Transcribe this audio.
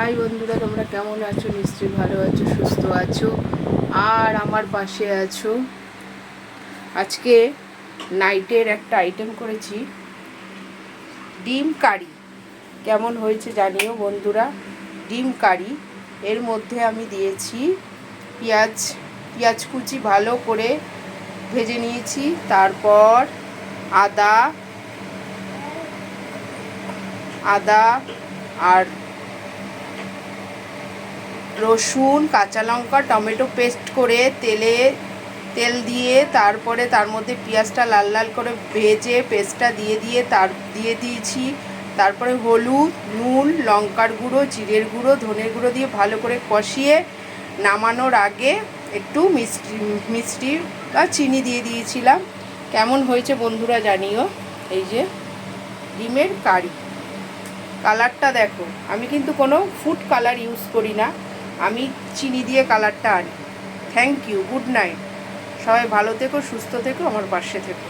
High বন্ধুরা, তোমরা কেমন আছো? নিশ্চয়ই ভালো আছো, সুস্থ আছো আর আমার পাশে আছো। আজকে নাইটের একটা আইটেম করেছি, ডিম কারি। কেমন হয়েছে জানিও বন্ধুরা। ডিম কারি, এর মধ্যে আমি দিয়েছি পেঁয়াজ কুচি ভালো করে ভেজে নিয়েছি, তারপর আদা আর রসুন, কাঁচা লঙ্কা, টমেটো পেস্ট করে তেল দিয়ে তারপরে তার মধ্যে পেঁয়াজটা লাল লাল করে ভেজে পেস্টটা দিয়ে দিয়েছি। তারপরে হলুদ, নুন, লঙ্কার গুঁড়ো, জিরের গুঁড়ো, ধনের গুঁড়ো দিয়ে ভালো করে কষিয়ে নামানোর আগে একটু মিষ্টি বা চিনি দিয়ে দিয়েছিলাম। কেমন হয়েছে বন্ধুরা জানিও। এই যে ডিমের কারি, কালারটা দেখো। আমি কিন্তু কোনো ফুড কালার ইউজ করি না, আমি চিনি দিয়ে কালারটা আনি। Thank you, good night. সবাই ভালো থেকো, সুস্থ থেকো, আমার পাশে থেকো।